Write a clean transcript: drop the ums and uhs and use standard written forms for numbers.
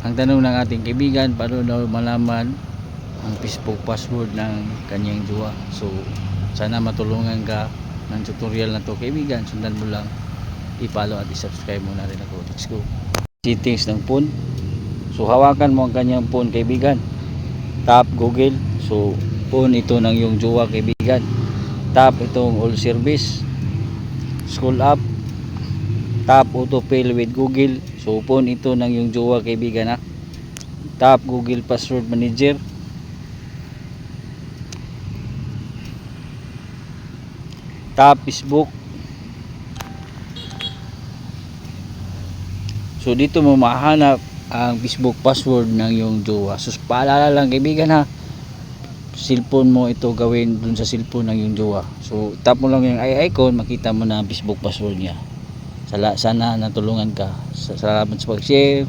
Ang tanong ng ating kaibigan, paano daw malaman ang Facebook password ng kanyang jowa? So sana matulungan ka ng tutorial na to kaibigan. Sundan mo lang, i-follow at i-subscribe mo na rin ako. Let's go. Settings ng phone. So hawakan mo ang kanyang phone kaibigan, tap Google. So phone ito ng iyong jowa kaibigan, tap itong all service, scroll up, tap autofill with Google. So phone ito ng iyong jowa kaibigan ha. Tap Google Password Manager, tap Facebook. So dito mo mahanap ang Facebook password ng iyong jowa. So paalala lang kaibigan ha, cellphone mo ito gawin dun sa cellphone ng iyong jowa. So tap mo lang yung icon, makita mo na ang Facebook password niya. Sana natulungan ka. Salamat sa pag-share.